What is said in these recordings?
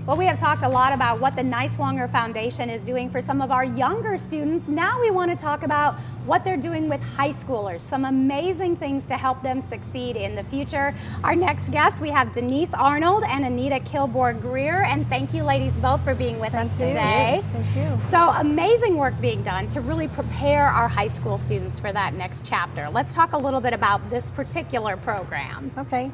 Well, we have talked a lot about what the Niswonger Foundation is doing for some of our younger students. Now we want to talk about what they're doing with high schoolers, some amazing things to help them succeed in the future. Our next guests, we have Denise Arnold and Anita Kilborg-Greer, and thank you ladies both for being with us today. Thank you. So amazing work being done to really prepare our high school students for that next chapter. Let's talk a little bit about this particular program. Okay.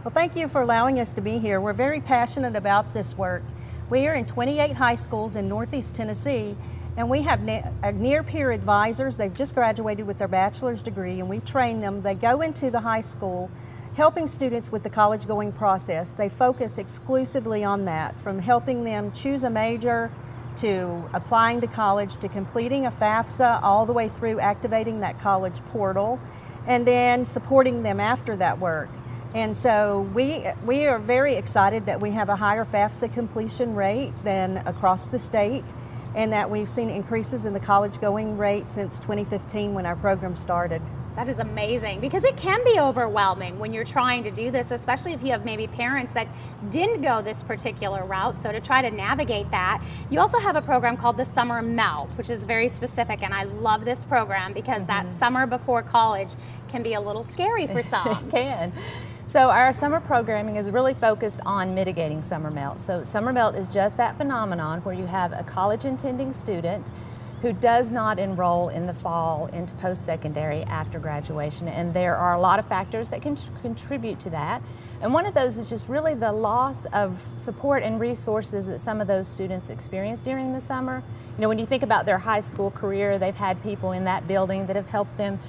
Well, thank you for allowing us to be here. We're very passionate about this work. We are in 28 high schools in Northeast Tennessee, and we have near-peer advisors. They've just graduated with their bachelor's degree, and we train them. They go into the high school helping students with the college-going process. They focus exclusively on that, from helping them choose a major to applying to college to completing a FAFSA, all the way through activating that college portal, and then supporting them after that work. And so we are very excited that we have a higher FAFSA completion rate than across the state, and that we've seen increases in the college going rate since 2015 when our program started. That is amazing, because it can be overwhelming when you're trying to do this, especially if you have maybe parents that didn't go this particular route. So to try to navigate that, you also have a program called the Summer Melt, which is very specific, and I love this program because that summer before college can be a little scary for some. It can. So our summer programming is really focused on mitigating summer melt. So summer melt is just that phenomenon where you have a college intending student who does not enroll in the fall into post-secondary after graduation, and there are a lot of factors that can contribute to that, and one of those is just really the loss of support and resources that some of those students experience during the summer. You know, when you think about their high school career, they've had people in that building that have helped them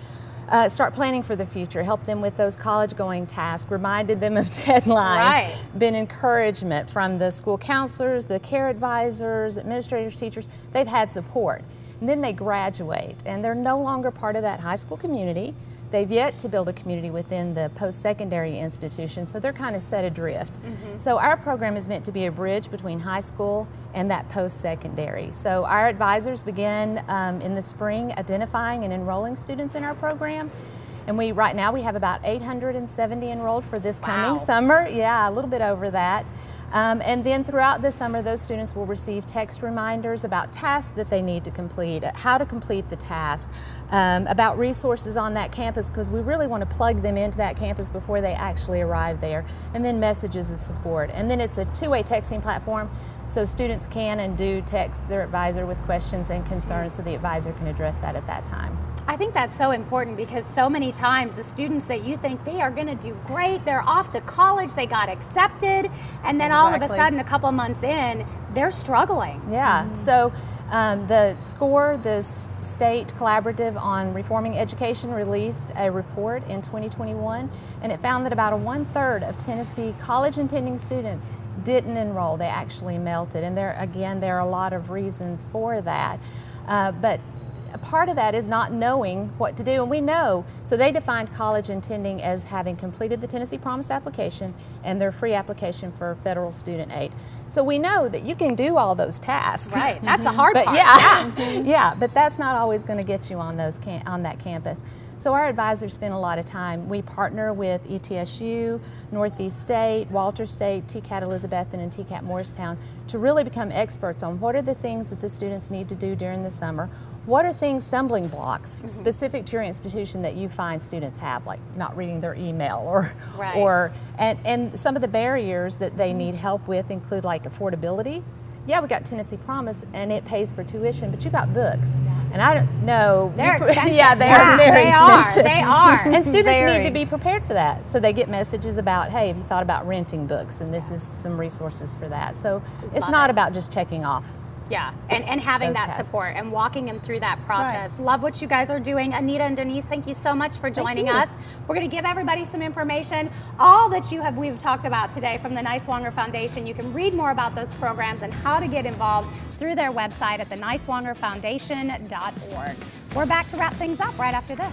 start planning for the future, help them with those college-going tasks, reminded them of deadlines, been encouragement from the school counselors, the care advisors, administrators, teachers. They've had support. And then they graduate, and they're no longer part of that high school community. They've yet to build a community within the post-secondary institution, so they're kind of set adrift. So our program is meant to be a bridge between high school and that post-secondary. So our advisors begin in the spring identifying and enrolling students in our program. And right now we have about 870 enrolled for this coming summer. Yeah, a little bit over that. And then throughout the summer, those students will receive text reminders about tasks that they need to complete, how to complete the task, about resources on that campus, because we really want to plug them into that campus before they actually arrive there, and then messages of support. And then it's a two-way texting platform, so students can and do text their advisor with questions and concerns, so the advisor can address that at that time. I think that's so important, because so many times the students that you think they are going to do great, they're off to college, they got accepted, and then all of a sudden, a couple months in, they're struggling. Yeah, so the SCORE, the State Collaborative on Reforming Education, released a report in 2021, and it found that about 1/3 of Tennessee college-intending students didn't enroll. They actually melted, and there are a lot of reasons for that. But a part of that is not knowing what to do, and we know. So they defined college intending as having completed the Tennessee Promise application and their free application for federal student aid. So we know that you can do all those tasks. Right, that's the hard part. Yeah, but that's not always going to get you on those on that campus. So our advisors spend a lot of time. We partner with ETSU, Northeast State, Walter State, TCAT Elizabethton, and TCAT Morristown to really become experts on what are the things that the students need to do during the summer. What are things, stumbling blocks, specific to your institution that you find students have, like not reading their email and some of the barriers that they need help with include like affordability. Yeah, we got Tennessee Promise and it pays for tuition, but you got books. And I don't know. They're expensive. Yeah, they are very expensive. They are. And students need to be prepared for that. So they get messages about, hey, have you thought about renting books? And this is some resources for that. So it's not about just checking off. Yeah, and having that tasks. support and walking them through that process. Love what you guys are doing. Anita and Denise, thank you so much for joining us. We're going to give everybody some information. All that we've talked about today from the Niswonger Foundation. You can read more about those programs and how to get involved through their website at theniswongerfoundation.org. We're back to wrap things up right after this.